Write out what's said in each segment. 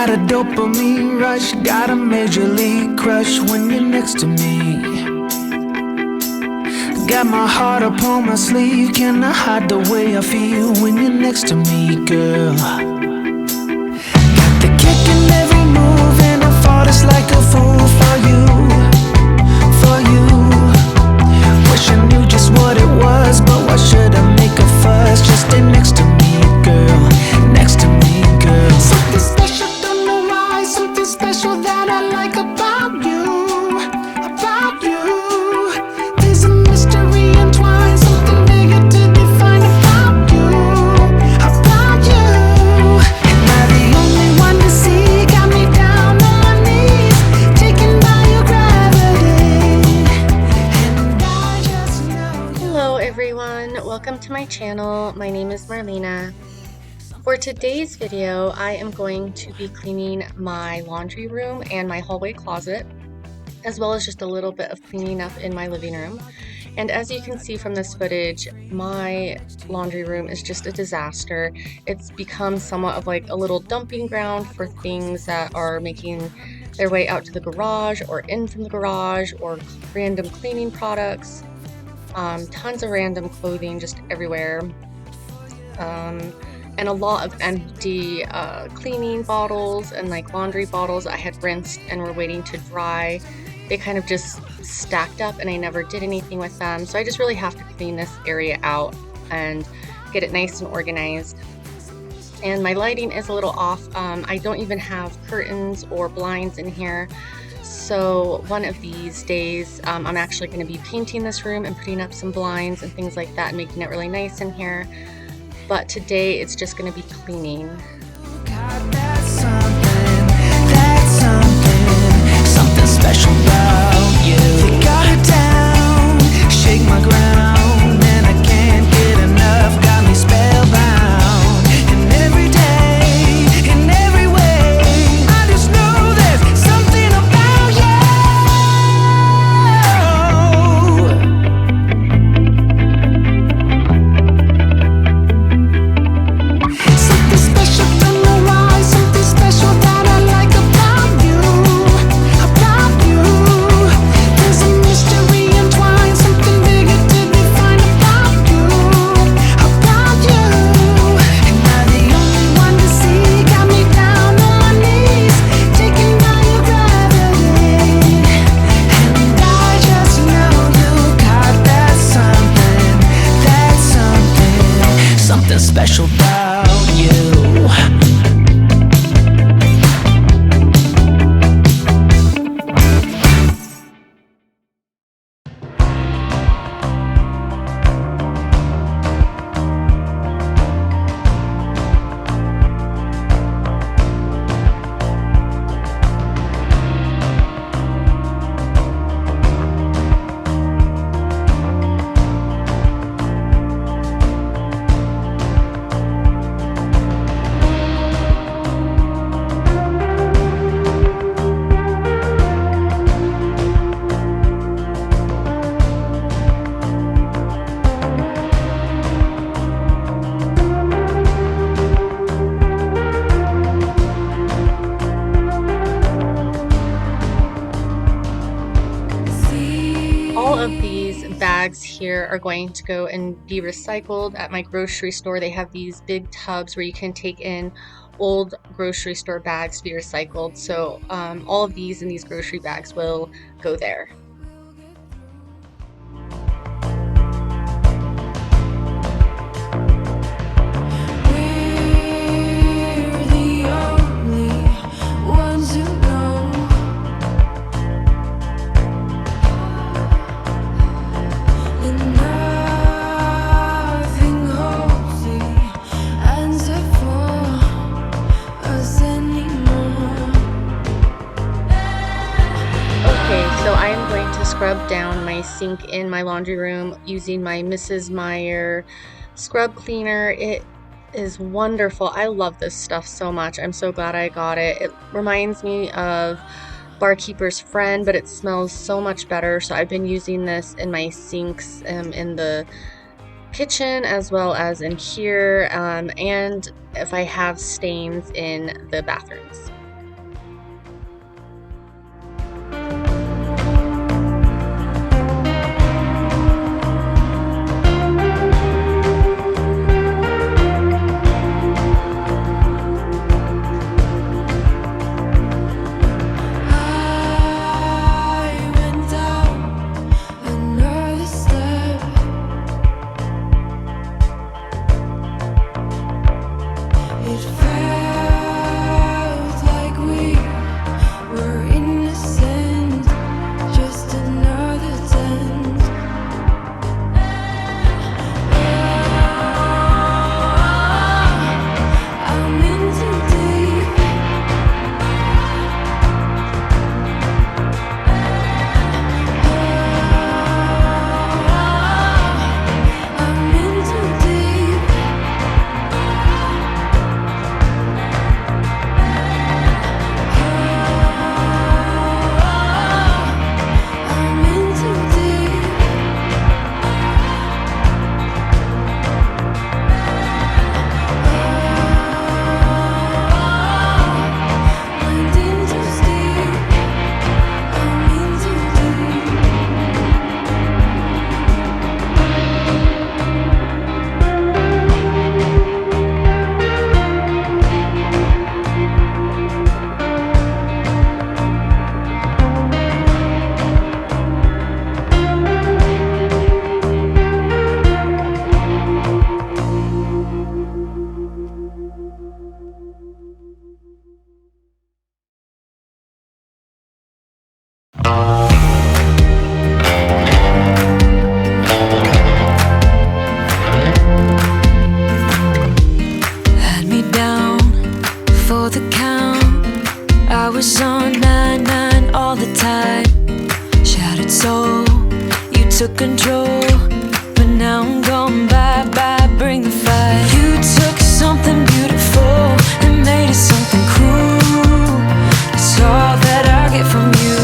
got a dopamine rush, got a major league crush when you're next to me. Got my heart upon my sleeve, can I hide the way I feel when you're next to me, girl? Got the kick in every move and I fought just like a fool for you, for you. Wish I knew just what it was, but why should I make a fuss? Just stay next to me, girl, next to me, girl. Something special, don't know why, something special that I like about you, about you. There's a mystery entwined, something bigger to define about you, about you. Am I the only one to see? Got me down on my knees, taken by your gravity, and I just know. Hello everyone, welcome to my channel. My name is Marlena. For today's video, I am going to be cleaning my laundry room and my hallway closet, as well as just a little bit of cleaning up in my living room. And as you can see from this footage, my laundry room is just a disaster. It's become somewhat of like a little dumping ground for things that are making their way out to the garage or in from the garage, or random cleaning products. Tons of random clothing just everywhere, and a lot of empty cleaning bottles and like laundry bottles I had rinsed and were waiting to dry. They kind of just stacked up and I never did anything with them, so I just really have to clean this area out and get it nice and organized. And my lighting is a little off. I don't even have curtains or blinds in here. So one of these days, I'm actually going to be painting this room and putting up some blinds and things like that and making it really nice in here. But today it's just going to be cleaning. Something special about you. You got it down, shake my ground, and I can't get enough. Got me spellbound. And every day, in every way, I just know there's something about you. Something special, don't know why. Something special that I like about you, about you. There's a mystery entwined, something bigger to define about you, about you. Am I the only one to see? Got me down on my knees, taken by your gravity, and I just know you got that something special about you. All of these bags here are going to go and be recycled at my grocery store. They have these big tubs where you can take in old grocery store bags to be recycled. So all of these in these grocery bags will go there. We're the only ones who know. And nothing holds the answer for us anymore. Okay, so I am going to scrub down my sink in my laundry room using my Mrs. Meyer scrub cleaner. It is wonderful. I love this stuff so much. I'm so glad I got it. It reminds me of Barkeeper's Friend, but it smells so much better. So I've been using this in my sinks in the kitchen as well as in here, and if I have stains in the bathrooms. took control, but now I'm gone. Bye bye, bring the fire. You took something beautiful and made it something cruel. It's all that I get from you.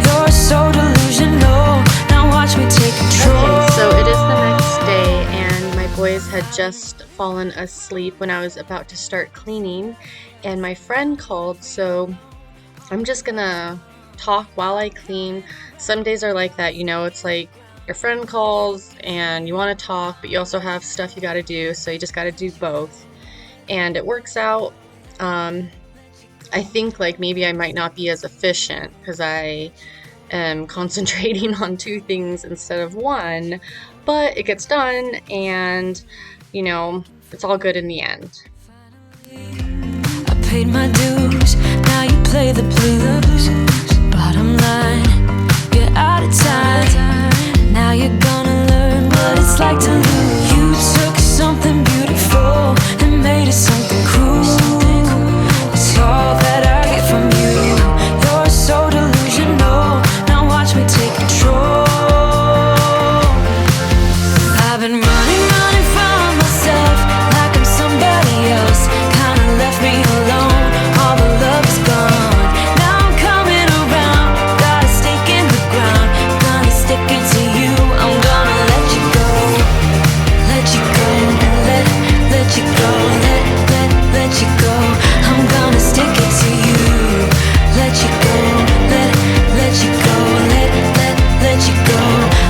You're so delusional. Now watch me take control. Okay, so it is the next day, and my boys had just fallen asleep when I was about to start cleaning, and my friend called, so I'm just gonna talk while I clean. Some days are like that, you know, it's like your friend calls and you want to talk, but you also have stuff you got to do, so you just got to do both, and it works out. I think like maybe I might not be as efficient because I am concentrating on two things instead of one, but it gets done, and you know, it's all good in the end. I paid my dues, now you play the blues. Bottom line, you're out of time. Now you're gonna learn what it's like to lose. You took something beautiful and made it something cruel. It's all that I get from you. You're so delusional. Now watch me take control. I've been running from myself like I'm somebody else. Kinda left me alone. All the love is gone. Now I'm coming around. Got a stake in the ground. Gonna stick it to you. I'm gonna let you go. Let you go. Let you go. Let you go. I'm gonna stick it to you. Let you go. Let you go. Let you go.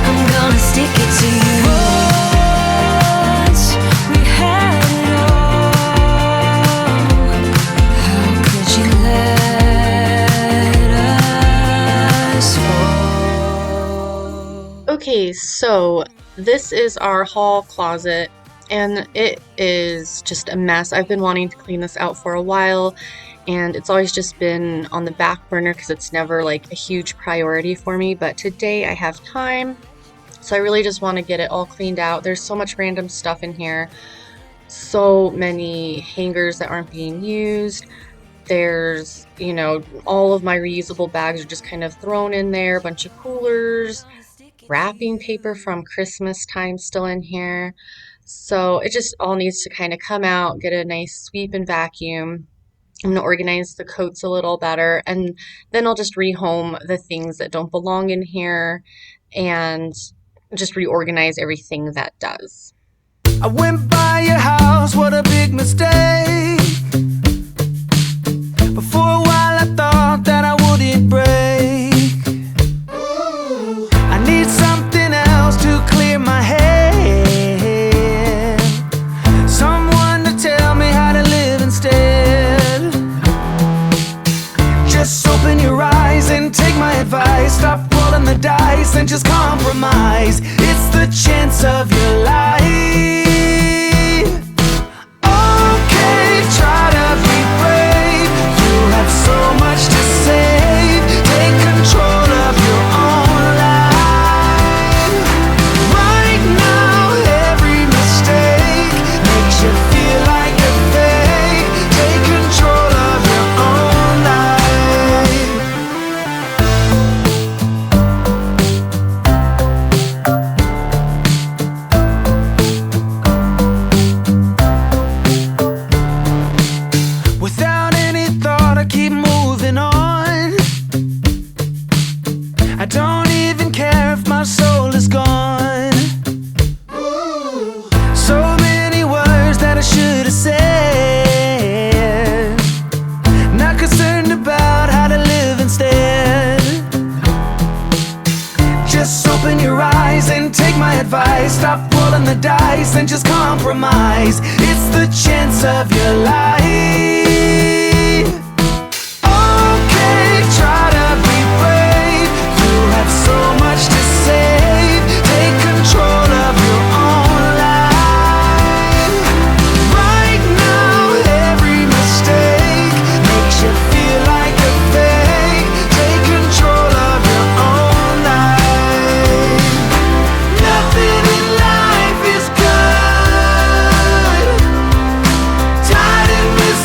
I'm gonna stick it to you. Once we had it all, how could you let us fall? Okay, so this is our hall closet, and it is just a mess. I've been wanting to clean this out for a while, and it's always just been on the back burner because it's never like a huge priority for me, but today I have time, so I really just want to get it all cleaned out. There's so much random stuff in here, so many hangers that aren't being used. There's, you know, all of my reusable bags are just kind of thrown in there, a bunch of coolers, wrapping paper from Christmas time still in here. So it just all needs to kind of come out, get a nice sweep and vacuum. I'm going to organize the coats a little better, and then I'll just rehome the things that don't belong in here and just reorganize everything that does. I went by your house, what a big mistake. But for a while I thought that I wouldn't break. I need something else to clear my head. Someone to tell me how to live instead. Just open your eyes and take my advice. Stop rolling the dice and just compromise. It's the chance of your life. Okay, try to be brave. You have so much to save. Take control of your own life. Right now, every mistake makes you feel like you're fake. Take control of your own life. Without any thought, I keep moving on. I don't even care if my soul is gone. So many words that I should have said. Not concerned about how to live instead. Just open your eyes and take my advice. Stop rolling the dice and just compromise. It's the chance of your life. Okay, try to be brave. You have so much to save. Take control of your own life. Right now, every mistake makes you feel like a fake. Take control of your own life. Nothing in life is good. Tied in this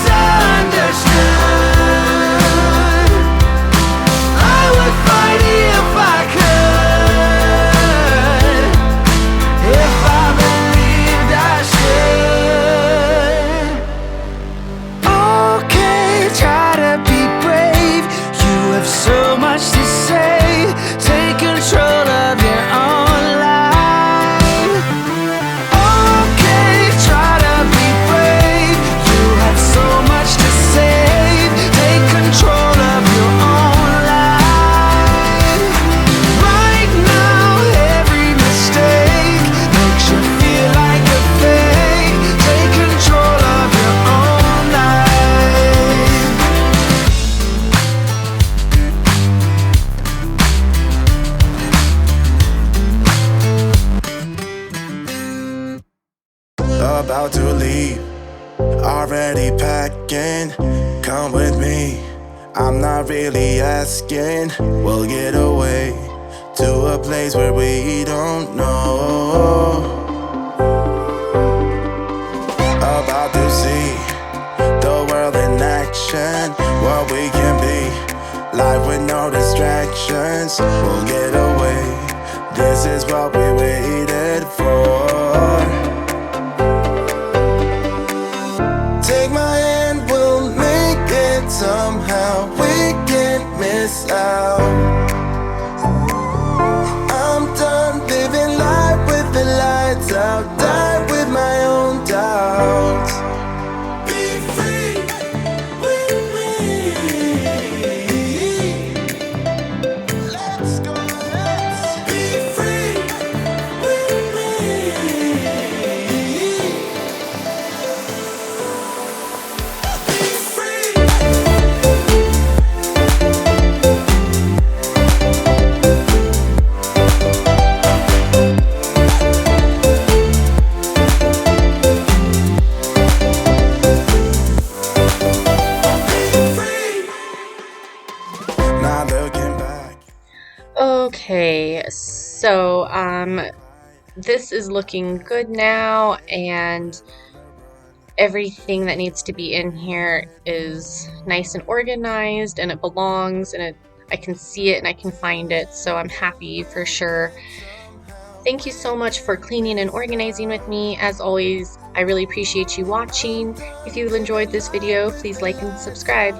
about to leave, already packing. Come with me, I'm not really asking. We'll get away to a place where we don't know. About to see the world in action, what we can be, life with no distractions. We'll get away, this is what we waited for. Take my hand, we'll make it somehow. We can't miss out. I'm done living life with the lights out, die with my own doubts. Be free with me. Let's go, let's be free with me. Be free. Not looking back. Okay, so this is looking good now, and everything that needs to be in here is nice and organized, and it belongs, and I can see it and I can find it, so I'm happy for sure. Thank you so much for cleaning and organizing with me. As always, I really appreciate you watching. If you enjoyed this video, please like and subscribe.